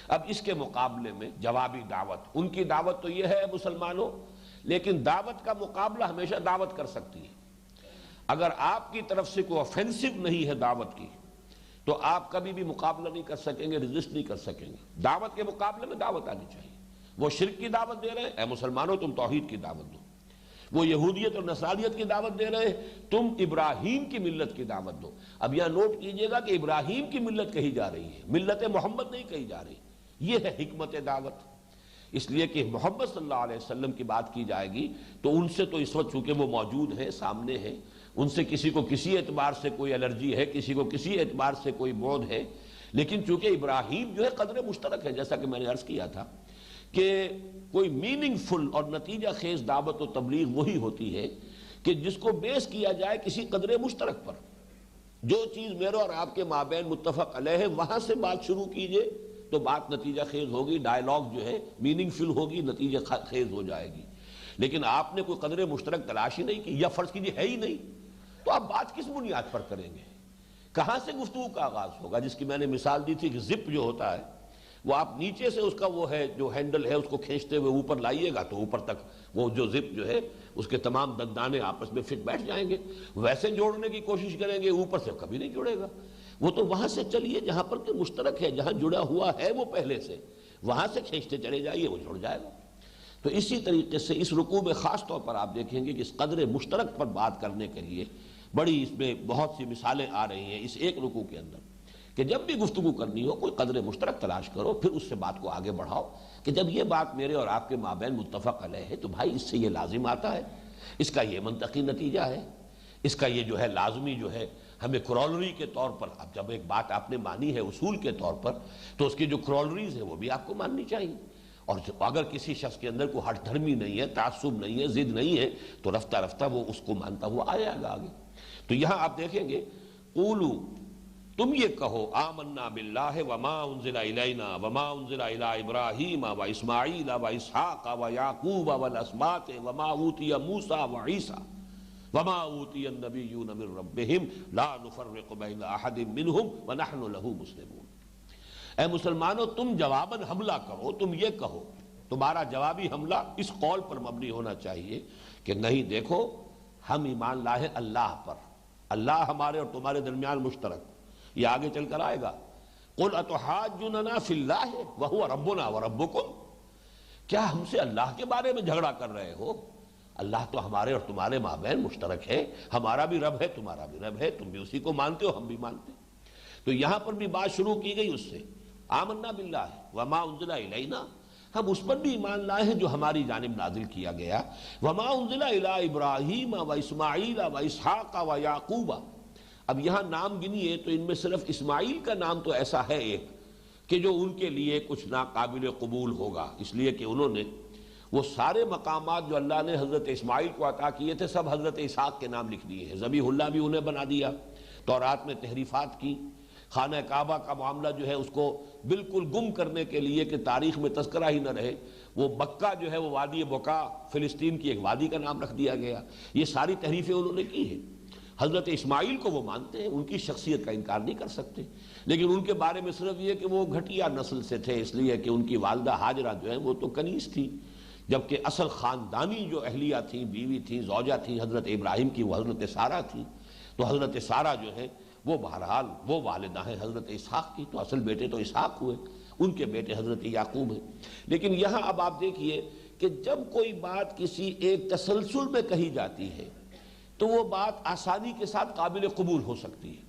اب اس کے مقابلے میں جوابی دعوت، ان کی دعوت تو یہ ہے مسلمانوں، لیکن دعوت کا مقابلہ ہمیشہ دعوت کر سکتی ہے۔ اگر آپ کی طرف سے کوئی آفینسو نہیں ہے دعوت کی تو آپ کبھی بھی مقابلہ نہیں کر سکیں گے، ریزسٹ نہیں کر سکیں گے۔ دعوت کے مقابلے میں دعوت آنی چاہیے۔ وہ شرک کی دعوت دے رہے ہیں، اے مسلمانوں تم توحید کی دعوت دو۔ وہ یہودیت اور نصرانیت کی دعوت دے رہے ہیں، تم ابراہیم کی ملت کی دعوت دو۔ اب یہاں نوٹ کیجئے گا کہ ابراہیم کی ملت کہی جا رہی ہے، ملت محمد نہیں کہی جا رہی۔ یہ ہے حکمت دعوت۔ اس لیے کہ محمد صلی اللہ علیہ وسلم کی بات کی جائے گی تو ان سے تو اس وقت چونکہ وہ موجود ہیں، سامنے ہیں، ان سے کسی کو کسی اعتبار سے کوئی الرجی ہے، کسی کو کسی اعتبار سے کوئی بعد ہے، لیکن چونکہ ابراہیم جو ہے قدر مشترک ہے، جیسا کہ میں نے عرض کیا تھا کہ کوئی میننگ فل اور نتیجہ خیز دعوت و تبلیغ وہی ہوتی ہے کہ جس کو بیس کیا جائے کسی قدر مشترک پر۔ جو چیز میرے اور آپ کے مابین متفق علیہ ہے وہاں سے بات شروع کیجئے تو بات نتیجہ خیز ہوگی، ڈائیلاگ جو ہے میننگ فل ہوگی، نتیجہ خیز ہو جائے گی۔ لیکن آپ نے کوئی قدر مشترک تلاش ہی نہیں کی، یا فرض کیجئے ہے ہی نہیں، تو آپ بات کس بنیاد پر کریں گے؟ کہاں سے گفتگو کا آغاز ہوگا؟ جس کی میں نے مثال دی تھی کہ زپ جو ہوتا ہے وہ آپ نیچے سے اس کا وہ ہے جو ہینڈل ہے اس کو کھینچتے ہوئے اوپر لائیے گا تو اوپر تک وہ جو زپ جو ہے اس کے تمام دندانے آپس میں فٹ بیٹھ جائیں گے۔ ویسے جوڑنے کی کوشش کریں گے اوپر سے کبھی نہیں جڑے گا۔ وہ تو وہاں سے چلیے جہاں پر کہ مشترک ہے، جہاں جڑا ہوا ہے وہ پہلے سے، وہاں سے کھینچتے چلے جائیے، وہ جڑ جائے گا۔ تو اسی طریقے سے اس رکوع میں خاص طور پر آپ دیکھیں گے کہ اس قدر مشترک پر بات کرنے کے لیے بڑی اس میں بہت سی مثالیں آ رہی ہیں اس ایک رکوع کے اندر، کہ جب بھی گفتگو کرنی ہو کوئی قدر مشترک تلاش کرو، پھر اس سے بات کو آگے بڑھاؤ کہ جب یہ بات میرے اور آپ کے مابین متفق علیہ ہے تو بھائی اس سے یہ لازم آتا ہے، اس کا یہ منطقی نتیجہ ہے، اس کا یہ جو ہے لازمی جو ہے ہمیں کرولری کے طور پر، اب جب ایک بات آپ نے مانی ہے اصول کے طور پر تو اس کی جو کرولریز ہیں وہ بھی آپ کو ماننی چاہیے۔ اور اگر کسی شخص کے اندر کوئی ہٹ دھرمی نہیں ہے، تعصب نہیں ہے، ضد نہیں ہے تو رفتہ رفتہ وہ اس کو مانتا ہوا آئے گا آگے۔ تو یہاں آپ دیکھیں گے قولو، تم یہ کہو، آمنا باللہ وما انزل الینا وما انزل الی ابراہیم و اسماعیل و اسحاق و یعقوب والاسباط وما اوتی موسیٰ و عیسیٰ وما اوتی النبیون من ربہم لا نفرق بین احد منہم ونحن لہ مسلمون۔ اے مسلمانوں تم جواباً حملہ کرو، تم یہ کہو، تمہارا جوابی حملہ اس قول پر مبنی ہونا چاہیے کہ نہیں دیکھو ہم ایمان لائے اللہ پر، اللہ ہمارے اور تمہارے درمیان مشترک، یہ آگے چل کر آئے گا۔ قل اتحاجوننا فی اللہ وہو ربنا وربکم، کیا ہم سے اللہ کے بارے میں جھگڑا کر رہے ہو؟ اللہ تو ہمارے اور تمہارے مابین مشترک ہے، ہمارا بھی رب ہے تمہارا بھی رب ہے، تم بھی اسی کو مانتے ہو ہم بھی مانتے ہیں۔ تو یہاں پر بھی بات شروع کی گئی اس سے، آمنا باللہ وما انزل الینا، ہم اس پر بھی ایمان لائے ہیں جو ہماری جانب نازل کیا گیا، وما انزل الی ابراہیم و اسماعیل و اسحاق و یعقوب۔ اب یہاں نام گنیے تو ان میں صرف اسماعیل کا نام تو ایسا ہے ایک کہ جو ان کے لیے کچھ ناقابل قبول ہوگا، اس لیے کہ انہوں نے وہ سارے مقامات جو اللہ نے حضرت اسماعیل کو عطا کیے تھے سب حضرت اسحاق کے نام لکھ دیے ہیں، ذبیح اللہ بھی انہیں بنا دیا، تورات میں تحریفات کی، خانہ کعبہ کا معاملہ جو ہے اس کو بالکل گم کرنے کے لیے کہ تاریخ میں تذکرہ ہی نہ رہے، وہ بکہ جو ہے وہ وادی بکا فلسطین کی ایک وادی کا نام رکھ دیا گیا۔ یہ ساری تحریفیں انہوں نے کی ہیں۔ حضرت اسماعیل کو وہ مانتے ہیں، ان کی شخصیت کا انکار نہیں کر سکتے، لیکن ان کے بارے میں صرف یہ کہ وہ گھٹیا نسل سے تھے، اس لیے کہ ان کی والدہ ہاجرہ جو ہے وہ تو کنیز تھی، جبکہ اصل خاندانی جو اہلیہ تھیں، بیوی تھیں، زوجہ تھیں حضرت ابراہیم کی، وہ حضرت سارہ تھیں۔ تو حضرت سارہ جو ہے وہ بہرحال وہ والدہ ہیں حضرت اسحاق کی، تو اصل بیٹے تو اسحاق ہوئے، ان کے بیٹے حضرت یعقوب ہیں۔ لیکن یہاں اب آپ دیکھیے کہ جب کوئی بات کسی ایک تسلسل میں کہی جاتی ہے تو وہ بات آسانی کے ساتھ قابل قبول ہو سکتی ہے۔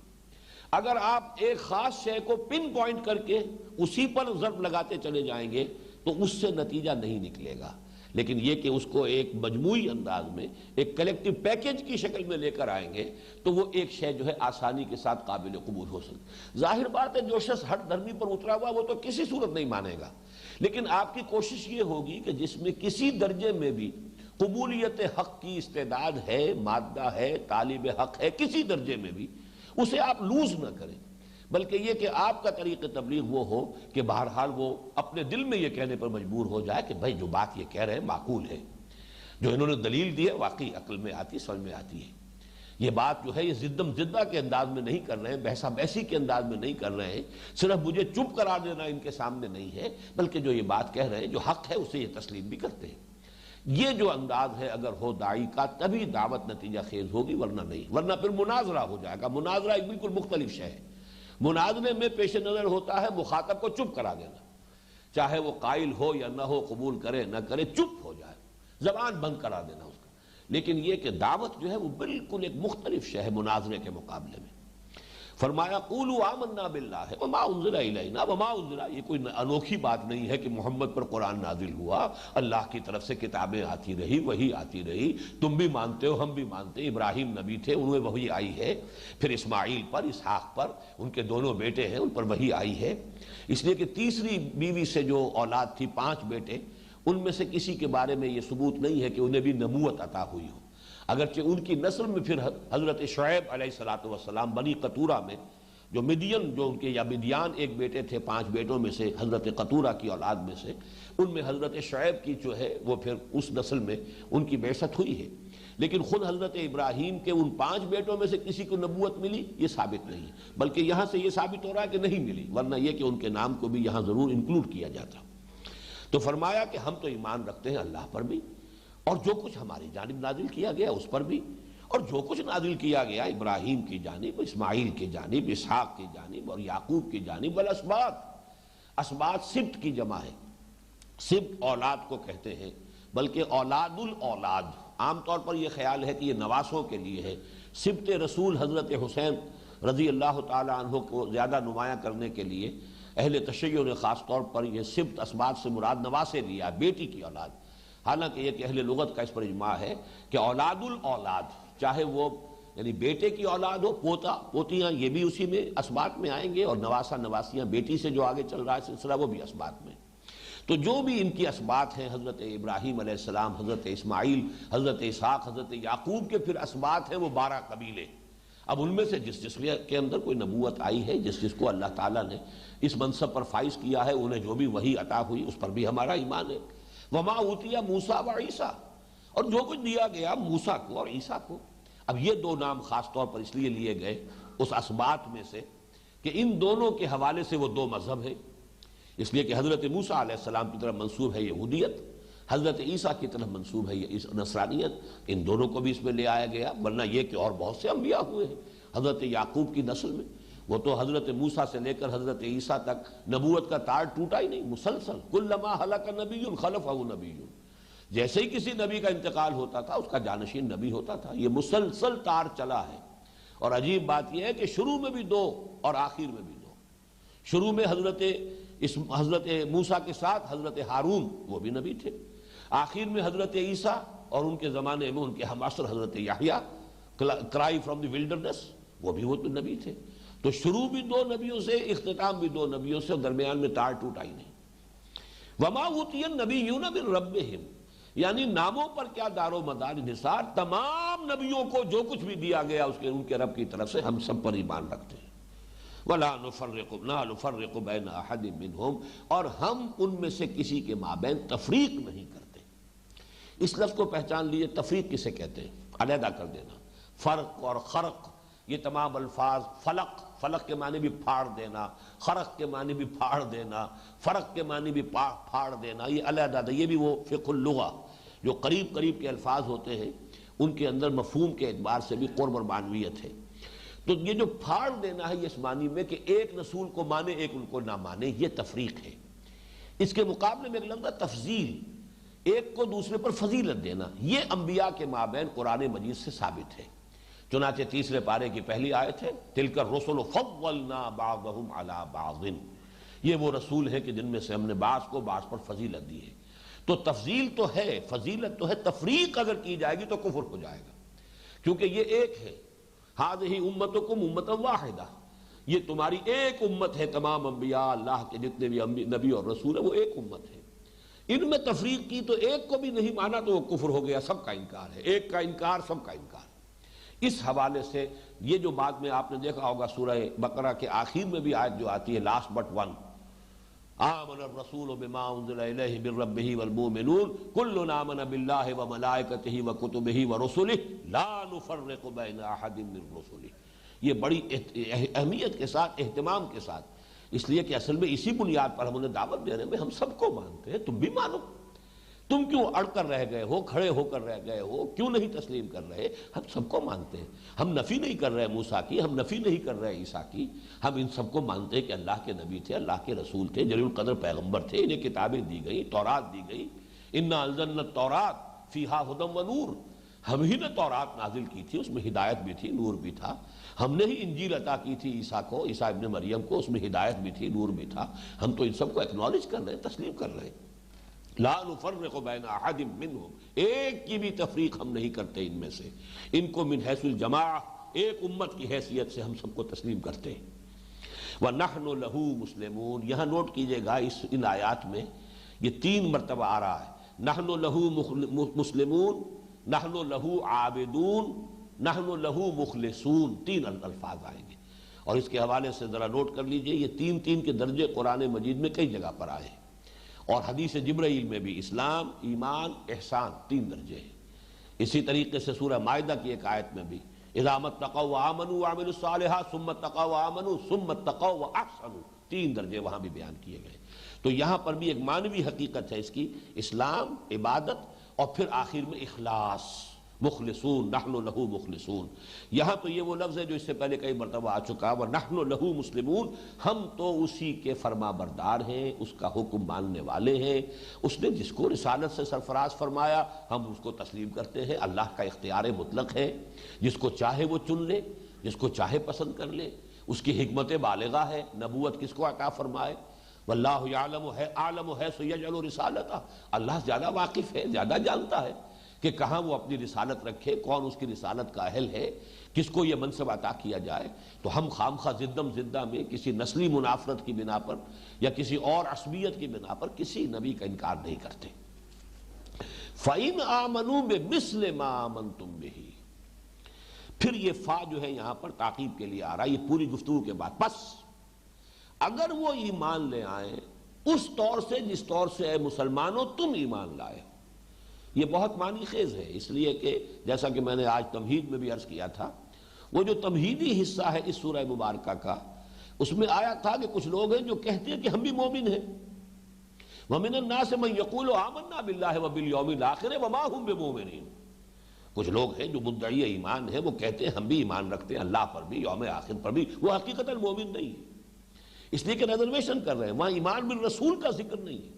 اگر آپ ایک خاص شے کو پن پوائنٹ کر کے اسی پر ضرب لگاتے چلے جائیں گے تو اس سے نتیجہ نہیں نکلے گا، لیکن یہ کہ اس کو ایک مجموعی انداز میں ایک کلیکٹیو پیکج کی شکل میں لے کر آئیں گے تو وہ ایک شے جو ہے آسانی کے ساتھ قابل قبول ہو سکتی۔ ظاہر بات ہے جو شخص ہٹ دھرمی پر اترا ہوا وہ تو کسی صورت نہیں مانے گا، لیکن آپ کی کوشش یہ ہوگی کہ جس میں کسی درجے میں بھی قبولیت حق کی استعداد ہے، مادہ ہے، طالب حق ہے، کسی درجے میں بھی اسے آپ لوز نہ کریں، بلکہ یہ کہ آپ کا طریق تبلیغ وہ ہو کہ بہرحال وہ اپنے دل میں یہ کہنے پر مجبور ہو جائے کہ بھائی جو بات یہ کہہ رہے ہیں معقول ہے، جو انہوں نے دلیل دی ہے واقعی عقل میں آتی، سمجھ میں آتی ہے۔ یہ بات جو ہے یہ زدم زدہ کے انداز میں نہیں کر رہے ہیں، بحثہ بحثی کے انداز میں نہیں کر رہے ہیں، صرف مجھے چپ کرا دینا ان کے سامنے نہیں ہے، بلکہ جو یہ بات کہہ رہے ہیں جو حق ہے اسے یہ تسلیم بھی کرتے ہیں۔ یہ جو انداز ہے اگر ہو داعی کا تبھی دعوت نتیجہ خیز ہوگی، ورنہ نہیں، ورنہ پھر مناظرہ ہو جائے گا۔ مناظرہ ایک بالکل مختلف شے ہے۔ مناظرے میں پیش نظر ہوتا ہے مخاطب کو چپ کرا دینا، چاہے وہ قائل ہو یا نہ ہو، قبول کرے نہ کرے، چپ ہو جائے، زبان بند کرا دینا اس کا۔ لیکن یہ کہ دعوت جو ہے وہ بالکل ایک مختلف شے ہے مناظرے کے مقابلے میں۔ فرمایا قولوا آمنا باللہ وما انزل الینا وما انزل، یہ کوئی انوکھی بات نہیں ہے کہ محمد پر قرآن نازل ہوا، اللہ کی طرف سے کتابیں آتی رہی، وحی آتی رہی، تم بھی مانتے ہو ہم بھی مانتے ہیں، ابراہیم نبی تھے انہیں وحی آئی ہے، پھر اسماعیل پر، اسحاق پر، ان کے دونوں بیٹے ہیں ان پر وحی آئی ہے، اس لیے کہ تیسری بیوی سے جو اولاد تھی 5 بیٹے، ان میں سے کسی کے بارے میں یہ ثبوت نہیں ہے کہ انہیں بھی نبوت عطا ہوئی ہو، اگرچہ ان کی نسل میں پھر حضرت شعیب علیہ السلام بنی قطورہ میں جو مدین جو ان کے یا مدیان ایک بیٹے تھے 5 بیٹوں میں سے، حضرت قطورہ کی اولاد میں سے، ان میں حضرت شعیب کی جو ہے وہ پھر اس نسل میں ان کی بعثت ہوئی ہے، لیکن خود حضرت ابراہیم کے ان 5 بیٹوں میں سے کسی کو نبوت ملی یہ ثابت نہیں، بلکہ یہاں سے یہ ثابت ہو رہا ہے کہ نہیں ملی، ورنہ یہ کہ ان کے نام کو بھی یہاں ضرور انکلوڈ کیا جاتا۔ تو فرمایا کہ ہم تو ایمان رکھتے ہیں اللہ پر بھی، اور جو کچھ ہماری جانب نازل کیا گیا اس پر بھی، اور جو کچھ نازل کیا گیا ابراہیم کی جانب، اسماعیل کی جانب، اسحاق کی جانب اور یعقوب کی جانب، والاسباط، اسباط سبت کی جمع ہے، سبت اولاد کو کہتے ہیں، بلکہ اولاد الاولاد، عام طور پر یہ خیال ہے کہ یہ نواسوں کے لیے ہے، سبت رسول حضرت حسین رضی اللہ تعالی عنہ کو زیادہ نمایاں کرنے کے لیے اہل تشیع نے خاص طور پر یہ سبت اسباط سے مراد نواسے لیا، بیٹی کی اولاد، حالانکہ یہ کہ اہل لغت کا اس پر اجماع ہے کہ اولاد الاولاد، چاہے وہ یعنی بیٹے کی اولاد ہو، پوتا پوتیاں، یہ بھی اسی میں اسباط میں آئیں گے، اور نواسا نواسیاں بیٹی سے جو آگے چل رہا ہے سلسلہ وہ بھی اسباط میں۔ تو جو بھی ان کی اسباط ہیں، حضرت ابراہیم علیہ السلام، حضرت اسماعیل، حضرت اسحاق، حضرت یعقوب کے پھر اسباط ہیں وہ 12 قبیلے۔ اب ان میں سے جس جس کے اندر کوئی نبوت آئی ہے، جس جس کو اللہ تعالیٰ نے اس منصب پر فائز کیا ہے، انہیں جو بھی وحی عطا ہوئی اس پر بھی ہمارا ایمان ہے۔ وما اوتیا موسیٰ و عیسیٰ، اور جو کچھ دیا گیا موسیٰ کو اور عیسیٰ کو۔ اب یہ 2 نام خاص طور پر اس لیے لیے گئے اس اسباط میں سے کہ ان دونوں کے حوالے سے وہ 2 مذہب ہیں، اس لیے کہ حضرت موسیٰ علیہ السلام کی طرف منسوب ہے یہودیت، حضرت عیسیٰ کی طرف منسوب ہے یہ نصرانیت، ان دونوں کو بھی اس میں لے آیا گیا، ورنہ یہ کہ اور بہت سے انبیاء ہوئے ہیں حضرت یعقوب کی نسل میں، وہ تو حضرت موسیٰ سے لے کر حضرت عیسیٰ تک نبوت کا تار ٹوٹا ہی نہیں، مسلسل، کلما ہلک نبی خلفہ نبی، جیسے ہی کسی نبی کا انتقال ہوتا تھا اس کا جانشین نبی ہوتا تھا، یہ مسلسل تار چلا ہے۔ اور عجیب بات یہ ہے کہ شروع میں بھی 2 اور آخر میں بھی 2، شروع میں حضرت موسیٰ کے ساتھ حضرت ہارون وہ بھی نبی تھے، آخر میں حضرت عیسیٰ اور ان کے زمانے میں ان کے ہمعصر حضرت یحییٰ کرائی فرام دی ولڈرنس، وہ بھی وہ نبی تھے۔ تو شروع بھی 2 نبیوں سے، اختتام بھی 2 نبیوں سے، اور درمیان میں تار ٹوٹا ہی نہیں۔ وما اوتی النبیون من ربہم، یعنی ناموں پر کیا دار و مدار انحصار، تمام نبیوں کو جو کچھ بھی دیا گیا اس کے ان کے رب کی طرف سے ہم سب پر ایمان رکھتے ہیں۔ وَلَا نُفَرِّقُ بَيْنَ أَحَدٍ مِّنْهُمْ، اور ہم ان میں سے کسی کے مابین تفریق نہیں کرتے۔ اس لفظ کو پہچان لیے، تفریق کسے کہتے ہیں؟ علیحدہ کر دینا۔ فرق اور خرق یہ تمام الفاظ، فلق کے معنی بھی پھاڑ دینا، خرق کے معنی بھی پھاڑ دینا، فرق کے معنی بھی پھاڑ دینا، یہ علیحدہ، یہ بھی وہ فقہ اللغہ جو قریب قریب کے الفاظ ہوتے ہیں ان کے اندر مفہوم کے اعتبار سے بھی قرب اور معنویت ہے۔ تو یہ جو پھاڑ دینا ہے یہ اس معنی میں کہ ایک رسول کو مانے ایک ان کو نہ مانے، یہ تفریق ہے۔ اس کے مقابلے میں ایک لفظ ہے تفضیل، ایک کو دوسرے پر فضیلت دینا، یہ انبیاء کے مابین قرآن مجید سے ثابت ہے۔ چنانچہ 3 پارے کی پہلی آیت ہے تلک الرسل فضلنا بعضهم علی بعض، یہ وہ رسول ہیں کہ جن میں سے ہم نے بعض کو بعض پر فضیلت دی ہے۔ تو تفضیل تو ہے، فضیلت تو ہے، تفریق اگر کی جائے گی تو کفر ہو جائے گا، کیونکہ یہ ایک ہے، ہذہ امتکم امۃ واحدہ، یہ تمہاری ایک امت ہے، تمام انبیاء اللہ کے جتنے بھی نبی اور رسول ہیں وہ ایک امت ہے۔ ان میں تفریق کی تو ایک کو بھی نہیں مانا تو وہ کفر ہو گیا، سب کا انکار ہے، ایک کا انکار سب کا انکار۔ اس حوالے سے یہ جو بات میں آپ نے دیکھا ہوگا سورہ بقرہ کے آخر میں بھی آیت جو آتی ہے لاسٹ بٹ ون، آمن الرسول بما انزل الیہ من ربہ والمؤمنون کل آمن باللہ وملائکتہ وکتبہ ورسلہ لا نفرق بین احد من رسلہ. یہ بڑی اہمیت کے ساتھ، اہتمام کے ساتھ، اس لیے کہ اصل میں اسی بنیاد پر ہم انہیں دعوت دے رہے ہیں، ہم سب کو مانتے ہیں، تم بھی مانو. تم کیوں اڑ کر رہ گئے ہو، کھڑے ہو کر رہ گئے ہو، کیوں نہیں تسلیم کر رہے؟ ہم سب کو مانتے ہیں. ہم نفی نہیں کر رہے موسیٰ کی، ہم نفی نہیں کر رہے عیسیٰ کی، ہم ان سب کو مانتے ہیں کہ اللہ کے نبی تھے، اللہ کے رسول تھے، جلیل القدر پیغمبر تھے، انہیں کتابیں دی گئی، تورات دی گئی. انا انزلنا التوراۃ فیہا ھدی ونور. ہم ہی نے تورات نازل کی تھی، اس میں ہدایت بھی تھی، نور بھی تھا. ہم نے ہی انجیل عطا کی تھی عیسیٰ کو، عیسیٰ ابن مریم کو، اس میں ہدایت بھی تھی، نور بھی تھا. ہم تو ان سب کو ایکنالج کر رہے ہیں، تسلیم کر رہے ہیں. لا نفرق بین احد منہم، ایک کی بھی تفریق ہم نہیں کرتے ان میں سے. ان کو من حیث الجماع، ایک امت کی حیثیت سے ہم سب کو تسلیم کرتے ہیں. وَنَحْنُ لَهُ مُسْلِمُونَ. یہاں نوٹ کیجئے گا ان آیات میں یہ 3 مرتبہ آ رہا ہے. نَحْنُ لَهُ مُسْلِمُونَ، نَحْنُ لَهُ عَابِدُونَ، نَحْنُ لَهُ مُخْلِصُونَ. 3 الفاظ آئیں گے، اور اس کے حوالے سے ذرا نوٹ کر لیجئے یہ 3 کے درجے قرآن مجید میں کئی جگہ پر آئے ہیں، اور حدیث جبرائیل میں بھی اسلام، ایمان، احسان 3 درجے ہیں. اسی طریقے سے سورہ مائدہ کی ایک آیت میں بھی اذا اتقوا وآمنوا وعملوا الصالحات ثم اتقوا وآمنوا ثم اتقوا واحسنوا، 3 درجے وہاں بھی بیان کیے گئے. تو یہاں پر بھی ایک معنوی حقیقت ہے اس کی، اسلام، عبادت، اور پھر آخر میں اخلاص، مخلصون، نحن لہو مخلصون. یہاں تو یہ وہ لفظ ہے جو اس سے پہلے کئی مرتبہ آ چکا، وَنَحْنُ لَهُ مُسْلِمُونَ. ہم تو اسی کے فرما بردار ہیں، اس کا حکم ماننے والے ہیں. اس نے جس کو رسالت سے سرفراز فرمایا ہم اس کو تسلیم کرتے ہیں. اللہ کا اختیار مطلق ہے، جس کو چاہے وہ چن لے، جس کو چاہے پسند کر لے. اس کی حکمت بالغہ ہے، نبوت کس کو عطا فرمائے. واللہ یعلم اعلم حیث یجعل رسالتہ. اللہ زیادہ واقف ہے، زیادہ جانتا ہے کہ کہاں وہ اپنی رسالت رکھے، کون اس کی رسالت کا اہل ہے، کس کو یہ منصب عطا کیا جائے. تو ہم خامخواہ زدم زدہ میں کسی نسلی منافرت کی بنا پر یا کسی اور عصبیت کی بنا پر کسی نبی کا انکار نہیں کرتے. فَإِنْ آمَنُوا بِمِثْلِ مَا آمَنْتُمْ بِهِ. پھر یہ فا جو ہے یہاں پر تعقیب کے لیے آ رہا ہے، یہ پوری گفتگو کے بعد. بس اگر وہ ایمان لے آئیں اس طور سے جس طور سے اے مسلمانوں تم ایمان لائے. یہ بہت معنی خیز ہے، اس لیے کہ جیسا کہ میں نے آج تمہید میں بھی عرض کیا تھا، وہ جو تمہیدی حصہ ہے اس سورہ مبارکہ کا، اس میں آیا تھا کہ کچھ لوگ ہیں جو کہتے ہیں کہ ہم بھی مومن ہیں. وَمِنَ النَّاسِ مَن يَقُولُ آمَنَّا بِاللَّهِ وَبِالْيَوْمِ الْآخِرِ وَمَا هُمْ بِمُؤْمِنِينَ. کچھ لوگ ہیں جو مدعی ایمان ہیں، وہ کہتے ہیں ہم بھی ایمان رکھتے ہیں اللہ پر بھی، یوم آخر پر بھی. وہ حقیقتاً مومن نہیں ہے، اس لیے کہ ریزرویشن کر رہے ہیں. وہاں ایمان بالرسول کا ذکر نہیں ہے،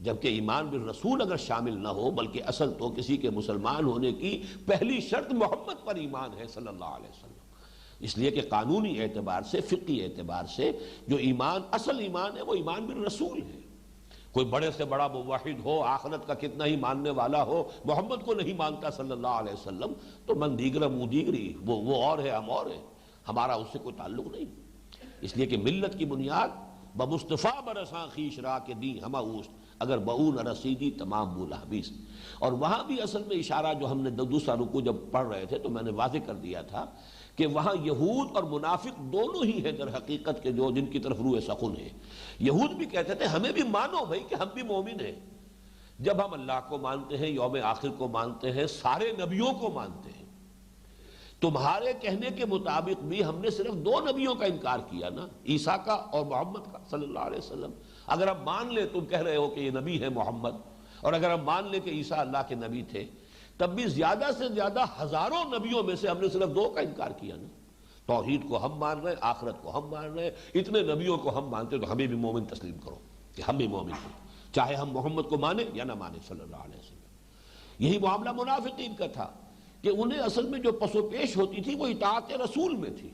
جبکہ ایمان بالرسول اگر شامل نہ ہو، بلکہ اصل تو کسی کے مسلمان ہونے کی پہلی شرط محمد پر ایمان ہے صلی اللہ علیہ وسلم. اس لیے کہ قانونی اعتبار سے، فقہی اعتبار سے جو ایمان، اصل ایمان ہے وہ ایمان بالرسول ہے. کوئی بڑے سے بڑا موحد ہو، آخرت کا کتنا ہی ماننے والا ہو، محمد کو نہیں مانتا صلی اللہ علیہ وسلم، تو من دیگر منہ دیگری، وہ اور ہے، ہم اور ہیں، ہمارا اس سے کوئی تعلق نہیں. اس لیے کہ ملت کی بنیاد بمصطفیٰ برساں خیش را کے دی ہما اوست، اگر بہون رسیدی تمام بول حبیث. اور وہاں بھی اصل میں اشارہ جو ہم نے دوسرا رکوع جب پڑھ رہے تھے تو میں نے واضح کر دیا تھا کہ وہاں یہود اور منافق دونوں ہی ہیں در حقیقت کے جو جن کی طرف روح سخن ہے. یہود بھی کہتے تھے ہمیں بھی مانو بھائی کہ ہم بھی مومن ہیں. جب ہم اللہ کو مانتے ہیں، یوم آخر کو مانتے ہیں، سارے نبیوں کو مانتے ہیں، تمہارے کہنے کے مطابق بھی ہم نے صرف 2 نبیوں کا انکار کیا نا، عیسیٰ کا اور محمد کا صلی اللہ علیہ وسلم. اگر ہم مان لیں، تم کہہ رہے ہو کہ یہ نبی ہے محمد، اور اگر ہم مان لیں کہ عیسیٰ اللہ کے نبی تھے، تب بھی زیادہ سے زیادہ ہزاروں نبیوں میں سے ہم نے صرف 2 کا انکار کیا نا. توحید کو ہم مان رہے ہیں، آخرت کو ہم مان رہے ہیں، اتنے نبیوں کو ہم مانتے ہیں، تو ہمیں بھی مومن تسلیم کرو کہ ہم بھی مومن ہیں، چاہے ہم محمد کو مانیں یا نہ مانیں صلی اللہ علیہ وسلم. یہی معاملہ منافقین کا تھا کہ انہیں اصل میں جو پس و پیش ہوتی تھی وہ اطاعت رسول میں تھی.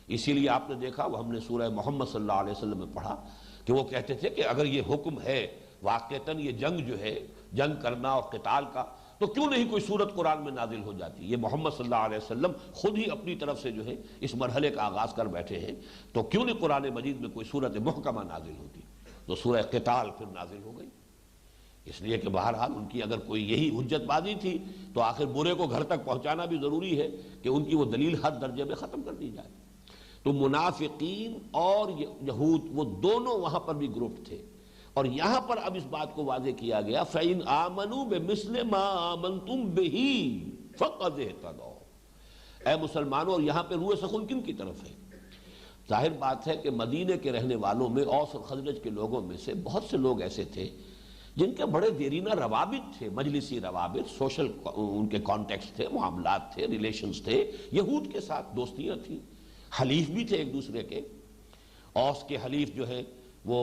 اسی لیے آپ نے دیکھا، وہ ہم نے سورہ محمد صلی اللہ علیہ وسلم میں پڑھا کہ وہ کہتے تھے کہ اگر یہ حکم ہے واقعتاً یہ جنگ جو ہے، جنگ کرنا اور قتال کا، تو کیوں نہیں کوئی سورت قرآن میں نازل ہو جاتی. یہ محمد صلی اللہ علیہ وسلم خود ہی اپنی طرف سے جو ہے اس مرحلے کا آغاز کر بیٹھے ہیں، تو کیوں نہیں قرآن مجید میں کوئی سورت محکمہ نازل ہوتی. تو سورہ قتال پھر نازل ہو گئی. اس لیے کہ بہرحال ان کی اگر کوئی یہی حجت بازی تھی تو آخر برے کو گھر تک پہنچانا بھی ضروری ہے کہ ان کی وہ دلیل حد درجے میں ختم کر دی جائے. تو منافقین اور یہود وہ دونوں وہاں پر بھی گروپ تھے، اور یہاں پر اب اس بات کو واضح کیا گیا فَإِنْ آمَنُوا بِمِثْلِ مَا آمَنْتُمْ بِهِ فَقَدِ اهْتَدَوْا۔ اے مسلمانوں، اور یہاں پہ روح سخن کن کی طرف ہے؟ ظاہر بات ہے کہ مدینے کے رہنے والوں میں، اوس اور خزرج کے لوگوں میں سے بہت سے لوگ ایسے تھے جن کے بڑے دیرینہ روابط تھے، مجلسی روابط، سوشل ان کے کانٹیکس تھے، معاملات تھے، ریلیشنز تھے، یہود کے ساتھ دوستیاں تھیں، حلیف بھی تھے ایک دوسرے کے۔ اوس کے حلیف جو ہے وہ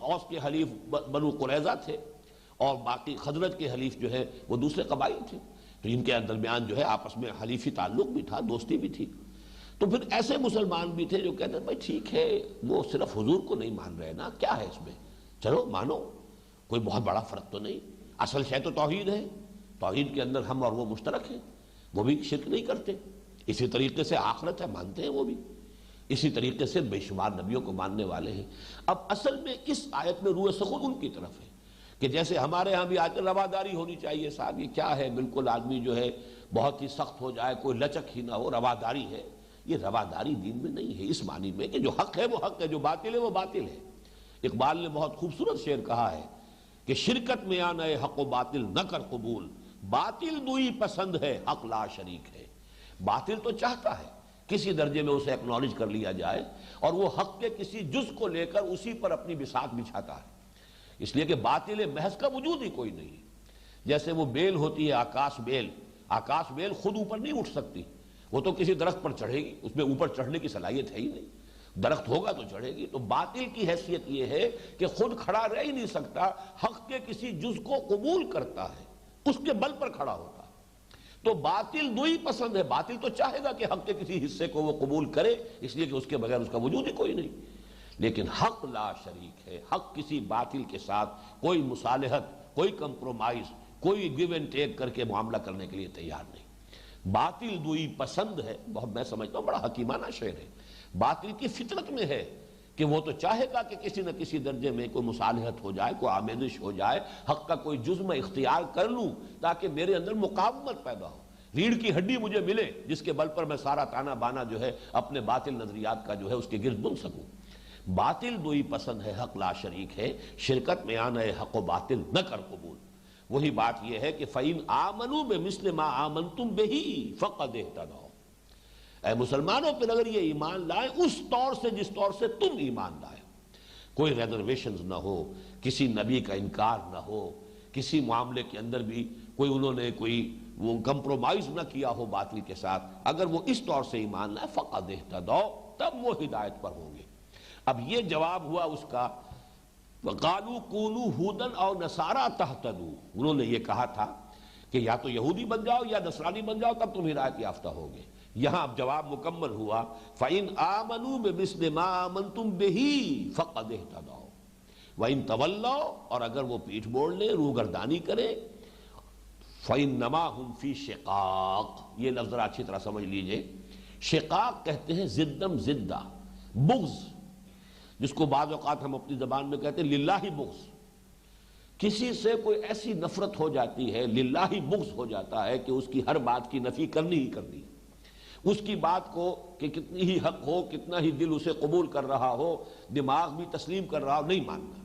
اوس کے حلیف بنو قریظہ تھے، اور باقی خزرج کے حلیف جو ہے وہ دوسرے قبائل تھے، تو ان کے درمیان جو ہے آپس میں حلیفی تعلق بھی تھا، دوستی بھی تھی۔ تو پھر ایسے مسلمان بھی تھے جو کہتے ہیں بھائی ٹھیک ہے، وہ صرف حضور کو نہیں مان رہے نا، کیا ہے اس میں، چلو مانو، کوئی بہت بڑا فرق تو نہیں، اصل شے تو توحید ہے، توحید کے اندر ہم اور وہ مشترک ہیں، وہ بھی شرک نہیں کرتے، اسی طریقے سے آخرت ہے مانتے ہیں وہ بھی، اسی طریقے سے بے شمار نبیوں کو ماننے والے ہیں۔ اب اصل میں اس آیت میں روح سخن ان کی طرف ہے کہ جیسے ہمارے ہاں بھی آج رواداری ہونی چاہیے، صاحب یہ کیا ہے، بالکل آدمی جو ہے بہت ہی سخت ہو جائے، کوئی لچک ہی نہ ہو، رواداری ہے۔ یہ رواداری دین میں نہیں ہے، اس معنی میں کہ جو حق ہے وہ حق ہے، جو باطل ہے وہ باطل ہے۔ اقبال نے بہت خوبصورت شعر کہا ہے کہ شرکت میں آنا ہے حق و باطل نہ کر قبول، باطل دوئی پسند ہے حق لا شریک ہے۔ باطل تو چاہتا ہے کسی درجے میں اسے اکنالج کر لیا جائے، اور وہ حق کے کسی جز کو لے کر اسی پر اپنی بساط بچھاتا ہے، اس لیے کہ باطل محض کا وجود ہی کوئی نہیں۔ جیسے وہ بیل ہوتی ہے آکاش بیل، آکاش بیل خود اوپر نہیں اٹھ سکتی، وہ تو کسی درخت پر چڑھے گی، اس میں اوپر چڑھنے کی صلاحیت ہے ہی نہیں، درخت ہوگا تو چڑھے گی۔ تو باطل کی حیثیت یہ ہے کہ خود کھڑا رہ ہی نہیں سکتا، حق کے کسی جز کو قبول کرتا ہے، اس کے بل پر کھڑا ہوتا ہے۔ تو باطل دوئی پسند ہے، باطل تو چاہے گا کہ حق کے کسی حصے کو وہ قبول کرے، اس لیے کہ اس کے بغیر اس کا وجود ہی کوئی نہیں۔ لیکن حق لا شریک ہے، حق کسی باطل کے ساتھ کوئی مصالحت، کوئی کمپرومائز، کوئی گیو اینڈ ٹیک کر کے معاملہ کرنے کے لیے تیار نہیں۔ باطل دوئی پسند ہے، بہت میں سمجھتا ہوں بڑا حکیمانہ شعر ہے۔ باطل کی فطرت میں ہے کہ وہ تو چاہے گا کہ کسی نہ کسی درجے میں کوئی مصالحت ہو جائے، کوئی آمیزش ہو جائے، حق کا کوئی جز میں اختیار کر لوں تاکہ میرے اندر مقاومت پیدا ہو، ریڑھ کی ہڈی مجھے ملے جس کے بل پر میں سارا تانا بانا جو ہے اپنے باطل نظریات کا جو ہے اس کے گرد بن سکوں۔ باطل دوئی پسند ہے حق لا شریک ہے، شرکت میں آنا ہے حق و باطل نہ کر قبول۔ وہی بات یہ ہے کہ فَإِنْ آمَنُوا بِمِثْلِ مَا آمَنْتُمْ بِهِ فَقَدِ اهْتَدَوْا۔ اے مسلمانوں پھر اگر یہ ایمان لائیں اس طور سے جس طور سے تم ایمان لائے، کوئی ریزرویشنز نہ ہو، کسی نبی کا انکار نہ ہو، کسی معاملے کے اندر بھی انہوں نے کوئی وہ کمپرومائز نہ کیا ہو باطل کے ساتھ، اگر وہ اس طور سے ایمان لائے فَقَدِ اهْتَدَوْا، تب وہ ہدایت پر ہوں گے۔ اب یہ جواب ہوا اس کا وَقَالُوا كُونُوا هُودًا أَوْ نَصَارَىٰ تَهْتَدُوا، انہوں نے یہ کہا تھا کہ یا تو یہودی بن جاؤ یا نصرانی بن جاؤ تب تم ہدایت یافتہ ہوگے۔ یہاں اب جواب مکمل ہوا فَإِنْ آمَنُوا بِمِثْلِ مَا آمَنْتُمْ بِهِ فَقَدِ اهْتَدَوْا وَإِنْ تَوَلَّوْا، اور اگر وہ پیٹھ موڑ لیں، روگردانی کریں، فَإِنَّمَا هُمْ فِي شِقَاقٍ، یہ لفظ ذرا اچھی طرح سمجھ لیجئے۔ شقاق کہتے ہیں زدم زدہ، بغض، جس کو بعض اوقات ہم اپنی زبان میں کہتے ہیں للہ بغض۔ کسی سے کوئی ایسی نفرت ہو جاتی ہے، للہ بغض ہو جاتا ہے کہ اس کی ہر بات کی نفی کرنی ہی کرنی، اس کی بات کو کہ کتنی ہی حق ہو، کتنا ہی دل اسے قبول کر رہا ہو، دماغ بھی تسلیم کر رہا ہو، نہیں ماننا،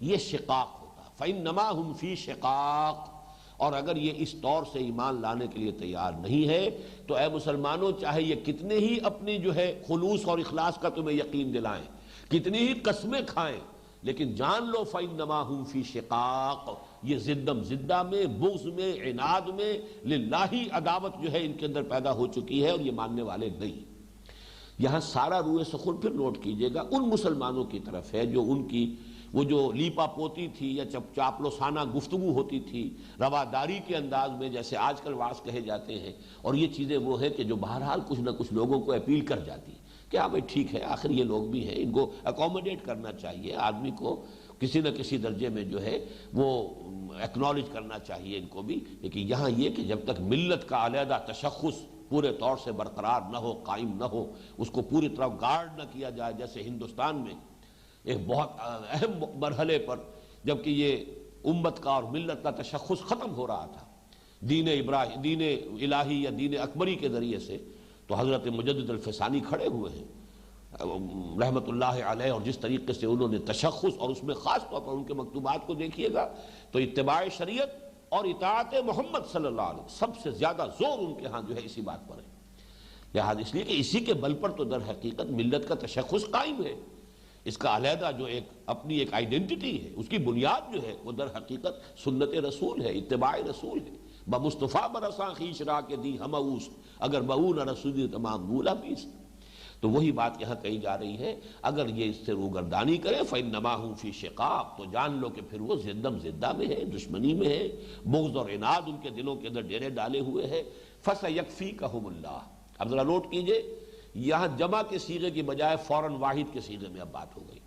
یہ شقاق ہوتا۔ فَإِنَّمَا هُمْ فِي شِقَاقٍ، اور اگر یہ اس طور سے ایمان لانے کے لیے تیار نہیں ہے تو اے مسلمانوں، چاہے یہ کتنے ہی اپنی جو ہے خلوص اور اخلاص کا تمہیں یقین دلائیں، کتنی ہی قسمیں کھائیں، لیکن جان لو فَإِنَّمَا هُمْ فِي شِقَاقٍ، یہ زدم زدہ میں، بغض میں، عناد میں، للہ عداوت جو ہے ان کے اندر پیدا ہو چکی ہے، اور یہ ماننے والے نہیں۔ یہاں سارا روح سخن پھر نوٹ کیجئے گا ان مسلمانوں کی طرف ہے جو ان کی وہ جو لیپا پوتی تھی یا چاپلوسانہ گفتگو ہوتی تھی، رواداری کے انداز میں جیسے آج کل واعظ کہے جاتے ہیں، اور یہ چیزیں وہ ہیں کہ جو بہرحال کچھ نہ کچھ لوگوں کو اپیل کر جاتی ہیں کہ ہاں بھائی ٹھیک ہے، آخر یہ لوگ بھی ہیں، ان کو اکوموڈیٹ کرنا چاہیے، آدمی کو کسی نہ کسی درجے میں جو ہے وہ ایکنالج کرنا چاہیے ان کو بھی۔ لیکن یہاں یہ کہ جب تک ملت کا علیحدہ تشخص پورے طور سے برقرار نہ ہو، قائم نہ ہو، اس کو پوری طرح گارڈ نہ کیا جائے، جیسے ہندوستان میں ایک بہت اہم مرحلے پر جبکہ یہ امت کا اور ملت کا تشخص ختم ہو رہا تھا دین الہی یا دین اکبری کے ذریعے سے، تو حضرت مجدد الفسانی کھڑے ہوئے ہیں رحمت اللہ علیہ، اور جس طریقے سے انہوں نے تشخص، اور اس میں خاص طور پر ان کے مکتوبات کو دیکھیے گا تو اتباع شریعت اور اطاعت محمد صلی اللہ علیہ وسلم سب سے زیادہ زور ان کے ہاں جو ہے اسی بات پر ہے۔ لہٰذا اس لیے کہ اسی کے بل پر تو در حقیقت ملت کا تشخص قائم ہے، اس کا علیحدہ جو ایک اپنی ایک آئیڈینٹی ہے، اس کی بنیاد جو ہے وہ در حقیقت سنت رسول ہے، اتباع رسول ہے۔ بمصطفیٰ برساں خیش را کے دی ہم اوست، اگر بہو نہ رسولی تمام بولا بیست۔ تو وہی بات یہاں کہی جا رہی ہے، اگر یہ اس سے روگردانی کرے فَإِنَّمَا هُمْ فِي شِقَاقٍ، تو جان لو کہ پھر وہ زندم زدہ میں ہے، دشمنی میں ہے، بغض اور عناد ان کے دلوں کے اندر ڈیرے ڈالے ہوئے ہے۔ فَسَيَكْفِيكَهُمُ اللَّهُ، اب ذرا نوٹ کیجئے، یہاں جمع کے صیغے کی بجائے فوراً واحد کے صیغے میں اب بات ہو گئی،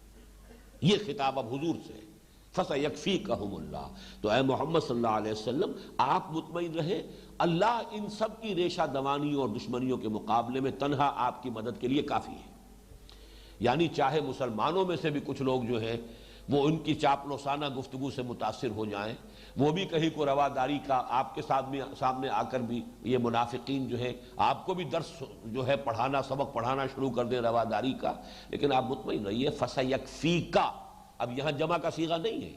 یہ خطاب اب حضور سے ہے۔ فَسَيَكْفِيكَهُمُ اللَّهُ، تو اے محمد صلی اللہ علیہ وسلم آپ مطمئن رہے، اللہ ان سب کی ریشہ دوانیوں اور دشمنیوں کے مقابلے میں تنہا آپ کی مدد کے لیے کافی ہے۔ یعنی چاہے مسلمانوں میں سے بھی کچھ لوگ جو ہیں وہ ان کی چاپلوسانہ گفتگو سے متاثر ہو جائیں، وہ بھی کہیں کو رواداری کا آپ کے سامنے آ کر بھی یہ منافقین جو ہے آپ کو بھی درس جو ہے پڑھانا، سبق پڑھانا شروع کر دیں رواداری کا، لیکن آپ مطمئن رہیے فَسَيَكْفِيكَ، اب یہاں جمع کا صیغہ نہیں ہے،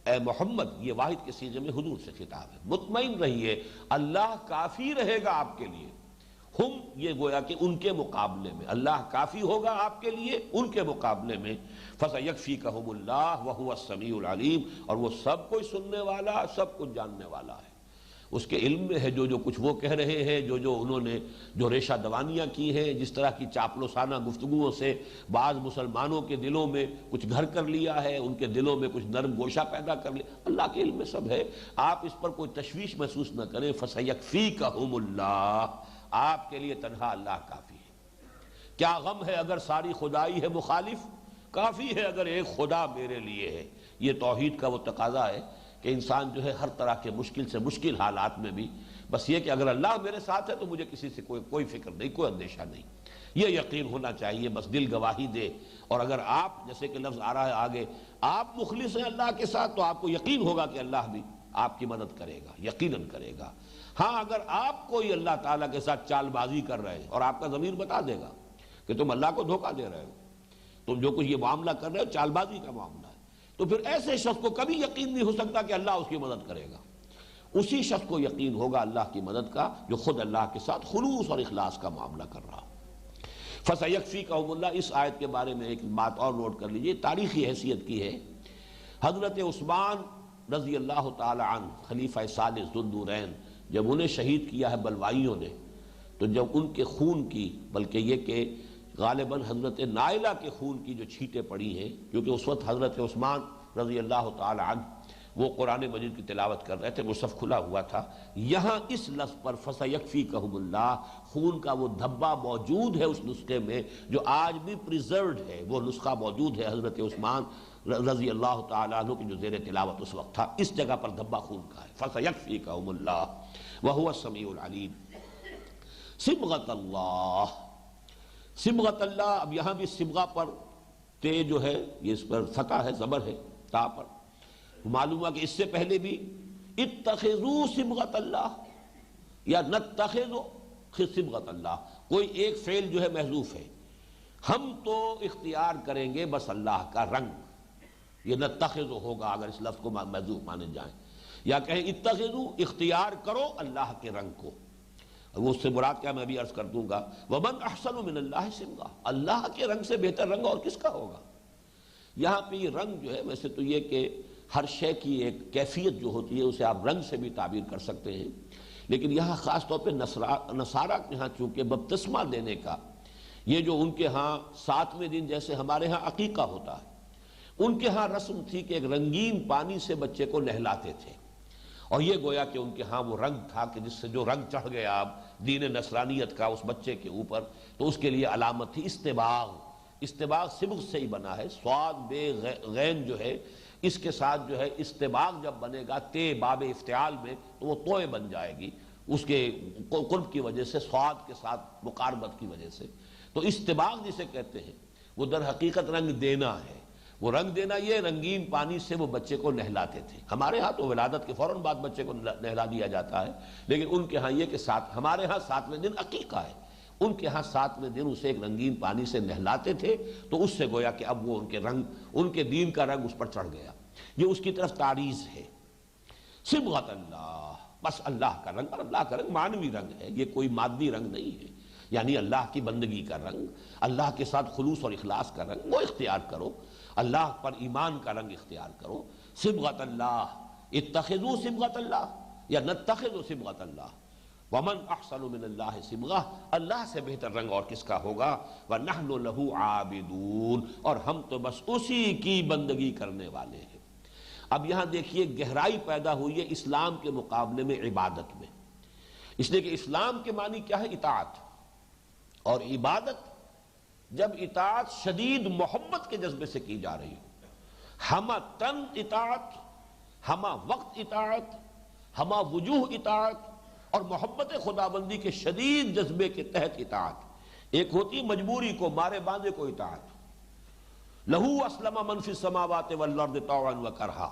اے محمد یہ واحد کے صیغے میں حضور سے خطاب ہے، مطمئن رہیے اللہ کافی رہے گا آپ کے لیے۔ ہم، یہ گویا کہ ان کے مقابلے میں اللہ کافی ہوگا آپ کے لیے، ان کے مقابلے میں فَسَيَكْفِيكَهُمُ اللَّهُ وَهُوَ السَّمِيعُ الْعَلِيمُ، اور وہ سب کچھ سننے والا، سب کچھ جاننے والا ہے، اس کے علم میں ہے جو کچھ وہ کہہ رہے ہیں، جو انہوں نے جو ریشہ دوانیاں کی ہیں، جس طرح کی چاپلوسانہ گفتگوؤں سے بعض مسلمانوں کے دلوں میں کچھ گھر کر لیا ہے، ان کے دلوں میں کچھ نرم گوشہ پیدا کر لیا، اللہ کے علم میں سب ہے، آپ اس پر کوئی تشویش محسوس نہ کریں۔ فَسَيَكْفِيكَهُمُ اللَّهُ، آپ کے لیے تنہا اللہ کافی ہے۔ کیا غم ہے اگر ساری خدائی ہے مخالف، کافی ہے اگر ایک خدا میرے لیے ہے۔ یہ توحید کا وہ تقاضا ہے کہ انسان جو ہے ہر طرح کے مشکل سے مشکل حالات میں بھی بس یہ کہ اگر اللہ میرے ساتھ ہے تو مجھے کسی سے کوئی فکر نہیں، کوئی اندیشہ نہیں، یہ یقین ہونا چاہیے، بس دل گواہی دے۔ اور اگر آپ، جیسے کہ لفظ آ رہا ہے آگے، آپ مخلص ہیں اللہ کے ساتھ تو آپ کو یقین ہوگا کہ اللہ بھی آپ کی مدد کرے گا، یقیناً کرے گا۔ ہاں اگر آپ کوئی اللہ تعالیٰ کے ساتھ چال بازی کر رہے ہیں، اور آپ کا ضمیر بتا دے گا کہ تم اللہ کو دھوکہ دے رہے ہو، تم جو کچھ یہ معاملہ کر رہے ہو چال بازی کا معاملہ ہے، تو پھر ایسے شخص کو کبھی یقین نہیں ہو سکتا کہ اللہ اس کی مدد کرے گا۔ اسی شخص کو یقین ہوگا اللہ کی مدد کا جو خود اللہ کے ساتھ خلوص اور اخلاص کا معاملہ کر رہا ہو۔ فَسَيَكْفِيكَهُمُ اللَّهُ، اس آیت کے بارے میں ایک بات اور نوٹ کر لیجئے، تاریخی حیثیت کی ہے۔ حضرت عثمان رضی اللہ تعالی عنہ، خلیفہ ثالث ذو النورین، جب انہیں شہید کیا ہے بلوائیوں نے، تو جب ان کے خون کی، بلکہ یہ کہ غالباً حضرت نائلہ کے خون کی جو چھینٹیں پڑی ہیں، کیونکہ اس وقت حضرت عثمان رضی اللہ تعالی عنہ وہ قرآن مجید کی تلاوت کر رہے تھے، مصحف کھلا ہوا تھا، یہاں اس لفظ پر فَسَيَكْفِيكَهُمُ اللَّهُ، خون کا وہ دھبا موجود ہے اس نسخے میں جو آج بھی پریزروڈ ہے، وہ نسخہ موجود ہے حضرت عثمان رضی اللہ تعالیٰ عنہ کی جو زیر تلاوت اس وقت تھا، اس جگہ پر دھبا خون کا ہے۔ فَسَيَكْفِيكَهُمُ اللَّهُ وَهُوَ السَّمِيعُ الْعَلِيمُ۔ صبغۃ اللہ، صبغۃ اللہ، اب یہاں بھی صبغہ پر تے جو ہے یہ اس پر فتح ہے، زبر ہے تا پر، معلوم ہوا کہ اس سے پہلے بھی اتخذوا صبغۃ اللہ یا نتخذ صبغۃ اللہ، کوئی ایک فعل جو ہے محذوف ہے، ہم تو اختیار کریں گے بس اللہ کا رنگ، یہ نتخذ ہوگا اگر اس لفظ کو محذوف مانے جائیں، یا کہیں اتخذوا، اختیار کرو اللہ کے رنگ کو۔ وہ اس سے مراد کیا میں بھی عرض کر دوں گا، وَمَنْ أَحْسَنُ مِنَ اللَّهِ صِبْغَةً، اللہ کے رنگ سے بہتر رنگ اور کس کا ہوگا۔ یہاں پہ یہ رنگ جو ہے، ویسے تو یہ کہ ہر شے کی ایک کیفیت جو ہوتی ہے اسے آپ رنگ سے بھی تعبیر کر سکتے ہیں، لیکن یہاں خاص طور پہ نصارہ کے ہاں چونکہ بپتسمہ دینے کا، یہ جو ان کے ہاں 7ویں دن جیسے ہمارے ہاں عقیقہ ہوتا ہے، ان کے ہاں رسم تھی کہ ایک رنگین پانی سے بچے کو نہلاتے تھے، اور یہ گویا کہ ان کے ہاں وہ رنگ تھا کہ جس سے جو رنگ چڑھ گیا اب دین نصرانیت کا اس بچے کے اوپر، تو اس کے لیے علامت تھی استباغ۔ استباغ صبغ سے ہی بنا ہے، صاد بے غین جو ہے اس کے ساتھ جو ہے استباغ جب بنے گا تے باب افتعال میں تو وہ توئے بن جائے گی، اس کے قرب کی وجہ سے، صاد کے ساتھ مقاربت کی وجہ سے۔ تو استباغ جسے کہتے ہیں وہ در حقیقت رنگ دینا ہے، وہ رنگ دینا یہ رنگین پانی سے وہ بچے کو نہلاتے تھے۔ ہمارے ہاں تو ولادت کے فوراً بعد بچے کو نہلا دیا جاتا ہے، لیکن ان کے ہاں یہ کہ ہمارے ہاں 7ویں دن عقیقہ ہے، ان کے ہاں 7ویں دن اسے ایک رنگین پانی سے نہلاتے تھے، تو اس سے گویا کہ اب وہ ان کے دین کا رنگ اس پر چڑھ گیا۔ یہ اس کی طرف تعریض ہے۔ صبغت اللہ، بس اللہ کا رنگ، اور اللہ کا رنگ معنوی رنگ ہے، یہ کوئی مادی رنگ نہیں ہے، یعنی اللہ کی بندگی کا رنگ، اللہ کے ساتھ خلوص اور اخلاص کا رنگ وہ اختیار کرو، اللہ پر ایمان کا رنگ اختیار کرو۔ صبغت اللہ، اتخذوا صبغت اللہ یا نتخذ صبغت اللہ، ومن احسن من اللہ صبغہ، اللہ سے بہتر رنگ اور کس کا ہوگا، ونحن لہ عابدون، اور ہم تو بس اسی کی بندگی کرنے والے ہیں۔ اب یہاں دیکھیے گہرائی پیدا ہوئی ہے اسلام کے مقابلے میں عبادت میں، اس لیے کہ اسلام کے معنی کیا ہے؟ اطاعت، اور عبادت جب اطاعت شدید محبت کے جذبے سے کی جا رہی ہو، ہمہ تن اطاعت، ہمہ وقت اطاعت، ہمہ وجوہ اطاعت، اور محبت خدابندی کے شدید جذبے کے تحت اطاعت۔ ایک ہوتی مجبوری کو، مارے باندھے کو اطاعت، لہو اسلم من فی السماوات والارض طوعا وکرہا،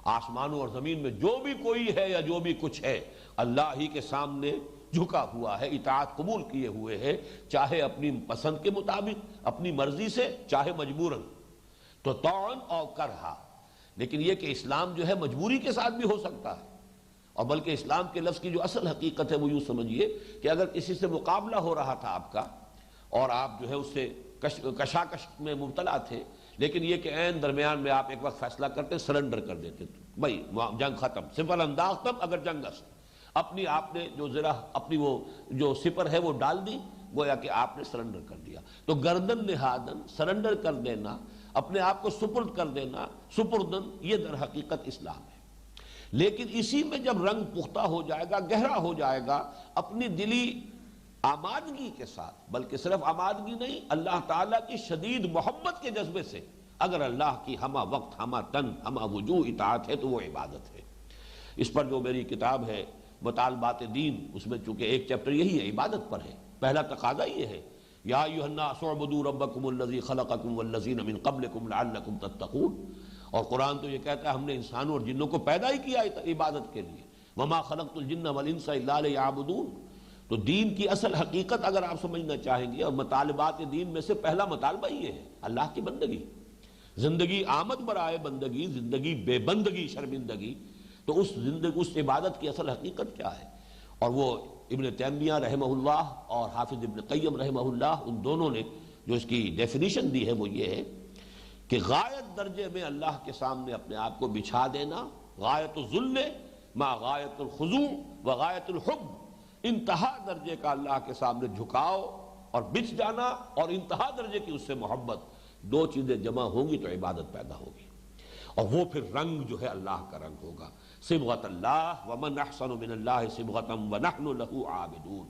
آسمانوں اور زمین میں جو بھی کوئی ہے یا جو بھی کچھ ہے اللہ ہی کے سامنے جھکا ہوا ہے، اطاعت قبول کیے ہوئے ہے، چاہے اپنی پسند کے مطابق، اپنی مرضی سے، چاہے مجبوراً، تو طوعا اور کرہا۔ لیکن یہ کہ اسلام جو ہے مجبوری کے ساتھ بھی ہو سکتا ہے، اور بلکہ اسلام کے لفظ کی جو اصل حقیقت ہے وہ یوں سمجھیے کہ اگر کسی سے مقابلہ ہو رہا تھا آپ کا، اور آپ جو ہے اس سے کشاکش میں مبتلا تھے، لیکن یہ کہ عین درمیان میں آپ ایک وقت فیصلہ کرتے، سرنڈر کر دیتے، بھائی جنگ ختم، سپر انداز ختم، اگر جنگ است، اپنی آپ نے جو ذرا اپنی وہ جو سپر ہے وہ ڈال دی، گویا کہ آپ نے سرنڈر کر دیا۔ تو گردن نہادن، سرنڈر کر دینا، اپنے آپ کو سپرد کر دینا، سپردن، یہ در حقیقت اسلام ہے۔ لیکن اسی میں جب رنگ پختہ ہو جائے گا، گہرا ہو جائے گا، اپنی دلی آمادگی کے ساتھ، بلکہ صرف آمادگی نہیں، اللہ تعالیٰ کی شدید محبت کے جذبے سے اگر اللہ کی ہمہ وقت، ہمہ تن، ہمہ وجوہ اطاعت ہے تو وہ عبادت ہے۔ اس پر جو میری کتاب ہے مطالبات دین، اس میں چونکہ ایک چیپٹر یہی ہے، عبادت پر ہے، پہلا تقاضا یہ ہے، یا ایھا الناس اعبدوا ربکم الذی خلقکم والذین من قبلکم لعلکم تتقون، اور قرآن تو یہ کہتا ہے ہم نے انسانوں اور جنوں کو پیدا ہی کیا عبادت کے لیے، وما خلقت الجن والانس الا لیعبدون۔ تو دین کی اصل حقیقت اگر آپ سمجھنا چاہیں گے، اور مطالبات دین میں سے پہلا مطالبہ یہ ہے اللہ کی بندگی، زندگی آمد برائے بندگی، زندگی بے بندگی شرمندگی، تو اس عبادت کی اصل حقیقت کیا ہے؟ اور وہ ابن تیمیہ رحمہ اللہ اور حافظ ابن قیم رحمہ اللہ، ان دونوں نے جو اس کی ڈیفینیشن دی ہے وہ یہ ہے کہ غایت درجے میں اللہ کے سامنے اپنے آپ کو بچھا دینا، غایت الذل مع غایت الخضوع و غایت الحب، انتہا درجے کا اللہ کے سامنے جھکاؤ اور بچ جانا، اور انتہا درجے کی اس سے محبت، دو چیزیں جمع ہوں گی تو عبادت پیدا ہوگی، اور وہ پھر رنگ جو ہے اللہ کا رنگ ہوگا۔ صبغت اللہ، ومن احسن من اللہ صبغۃ ونحن لہ عابدون۔